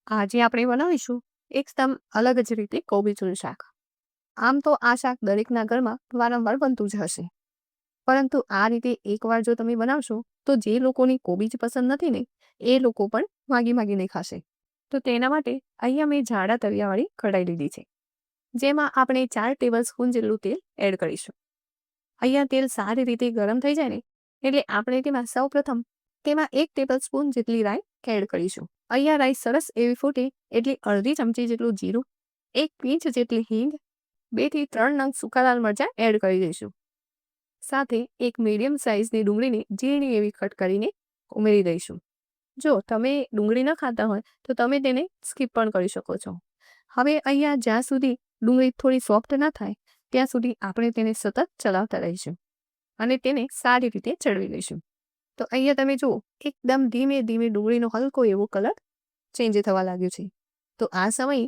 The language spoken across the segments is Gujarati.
આજે આપણે બનાવીશું એકદમ અલગ જ રીતે કોબીજનું શાક. આમ તો આ શાક દરેકના ઘરમાં વારંવાર બનતું જ હશે. પરંતુ આ રીતે એકવાર જો તમે બનાવશો તો જે લોકોને કોબીજ પસંદ નથી ને એ લોકો પણ માગી માગીને ખાશે. તો તેના માટે અહીંયા મેં જાડા તવિયાવાળી કઢાઈ લીધી છે. જેમાં આપણે 4 ટેબલ સ્પૂન જેટલું તેલ એડ કરીશું. અહીંયા તેલ સારી રીતે ગરમ થઈ જાય ને એટલે આપણે તેમાં સૌપ્રથમ તેમાં 1 ટેબલ સ્પૂન જેટલી રાઈ એડ કરીશું. અહીંયા રાઈ સરસ એવી ફૂટે એટલે અડધી ચમચી જેટલું જીરું, 1 પીંચ જેટલી હિંગ, 2 થી 3 નંગ સૂકા લાલ મરચાં એડ કરી દઈશું. સાથે એક મીડિયમ સાઇઝની ડુંગળીને ઝીણી એવી કટ કરીને ઉમેરી દઈશું. જો તમે ડુંગળી ન ખાતા હોય તો તમે તેને સ્કીપ પણ કરી શકો છો. હવે અહીંયા જ્યાં સુધી ડુંગળી થોડી સોફ્ટ ના થાય ત્યાં સુધી આપણે તેને સતત ચલાવતા રહીશું અને તેને સારી રીતે ચડવી લઈશું. તો અહીંયા તમે જુઓ એકદમ ધીમે ધીમે ડુંગળીનો હલકો એવો કલર ચેન્જ થવા લાગ્યો છે. તો આ સમયે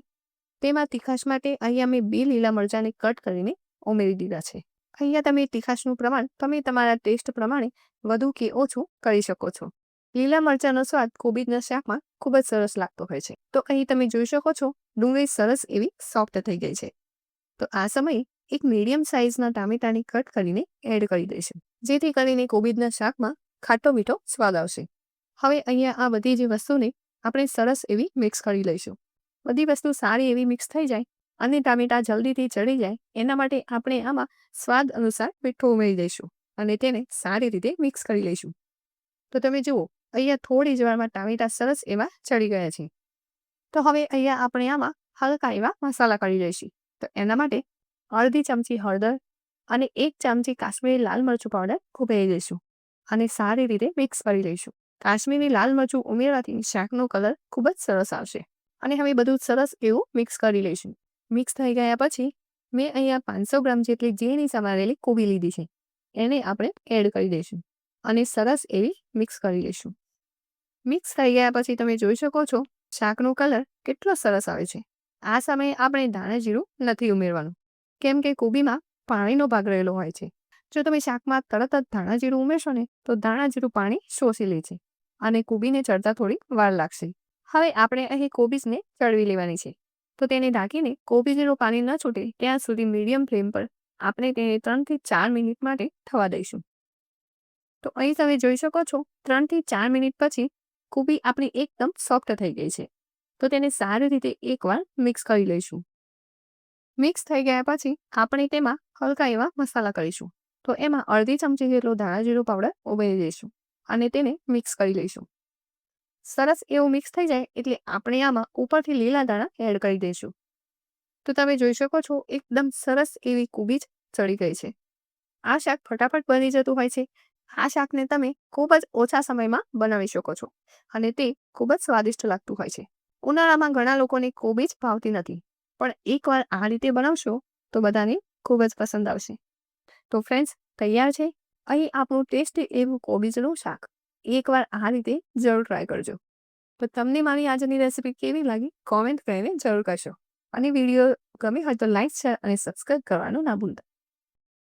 તેમાં તીખાશ માટે અહીંયા મેં 2 લીલા મરચાંને કટ કરીને ઉમેરી દીધા છે. અહીંયા તમે તીખાશનું પ્રમાણ તમે તમારા ટેસ્ટ પ્રમાણે વધુ કે ઓછું કરી શકો છો. લીલા મરચાંનો સ્વાદ કોબીજના શાકમાં ખૂબ જ સરસ લાગતો હોય છે. તો અહીં તમે જોઈ શકો છો ડુંગળી સરસ એવી સોફ્ટ થઈ ગઈ છે. તો આ સમયે એક મીડિયમ સાઇઝના ટામેટાને કટ કરીને એડ કરી દઈશું, જેથી કરીને કોબીજના શાકમાં ખાટો મીઠો સ્વાદ આવશે. હવે અહીંયા આ બધી જ વસ્તુને આપણે સરસ એવી મિક્સ કરી લઈશું. બધી વસ્તુ સારી એવી મિક્સ થઈ જાય અને ટામેટા જલ્દીથી ચડી જાય એના માટે આપણે આમાં સ્વાદ અનુસાર મીઠું ઉમેરી દઈશું અને તેને સારી રીતે મિક્સ કરી લઈશું. તો તમે જુઓ અહીંયા થોડી જ વારમાં ટામેટા સરસ એવા ચડી ગયા છે. તો હવે અહીંયા આપણે આમાં હલકા એવા મસાલા કરી દઈશું. તો એના માટે અડધી ચમચી હળદર અને 1 ચમચી કાશ્મીરી લાલ મરચું પાવડર ઉમેરી દઈશું અને સારી રીતે મિક્સ કરી લઈશું. કાશ્મીરી લાલ મરચું ઉમેરવાથી શાકનો કલર ખૂબ જ સરસ આવશે. અને હવે બધું સરસ એવું મિક્સ કરી લઈશું. મિક્સ થઈ ગયા પછી મેં અહીંયા 500 ગ્રામ જેટલી ઝીણી સમારેલી કોબી લીધી છે. એને આપણે એડ કરી દઈશું અને સરસ એવી મિક્સ કરી લઈશું. મિક્સ થઈ ગયા પછી તમે જોઈ શકો છો શાકનો કલર કેટલો સરસ આવે છે. આ સમયે આપણે ધાણા જીરું નથી ઉમેરવાનું, કેમ કે કોબીમાં પાણીનો ભાગ રહેલો હોય છે. જો તમે શાકમાં તરત જ ધાણા જીરું ઉમેરશો ને તો ધાણા જીરું પાણી શોષી લે છે અને કોબીને ચડતા થોડી વાર લાગશે. હવે આપણે અહીં કોબીજને ચડવી લેવાની છે. તો તેને ઢાંકીને કોબીજનું પાણી ન છૂટે ત્યાં સુધી મીડિયમ ફ્લેમ પર આપણે તેને 3 થી 4 મિનિટ માટે થવા દઈશું. તો અહીં તમે જોઈ શકો છો 3 થી 4 મિનિટ પછી કોબી આપણી એકદમ સોફ્ટ થઈ ગઈ છે. તો તેને સારી રીતે એકવાર મિક્સ કરી લઈશું. મિક્સ થઈ ગયા પછી આપણે તેમાં હલકા એવા મસાલા કરીશું. તો એમાં અડધી ચમચી જેટલો ધાણા જીરું પાવડર ઉમેરી દઈશું અને તેને મિક્સ કરી લઈશું. સરસ એવું મિક્સ થઈ જાય એટલે આપણે આમાં ઉપરથી લીલા ધાણા એડ કરી દઈશું. તો તમે જોઈ શકો છો એકદમ સરસ એવી કોબીજ ચડી ગઈ છે. આ શાક ફટાફટ બની જતું હોય છે. આ શાકને તમે ખૂબ જ ઓછા સમયમાં બનાવી શકો છો અને તે ખૂબ જ સ્વાદિષ્ટ લાગતું હોય છે. ઉનાળામાં ઘણા લોકોને કોબીજ ભાવતી નથી, પણ એકવાર આ રીતે બનાવશો તો બધાને ખૂબ જ પસંદ આવશે. તો ફ્રેન્ડ્સ, તૈયાર છે અહીં આપણું ટેસ્ટી એવું કોબીજનું શાક. એકવાર આ રીતે જરૂર ટ્રાય કરજો. તો તમને મારી આજની રેસીપી કેવી લાગી કોમેન્ટ કરીને જરૂર કરશો અને વિડીયો ગમે હોય તો લાઈક, શેર અને સબસ્ક્રાઈબ કરવાનું ના ભૂલતા.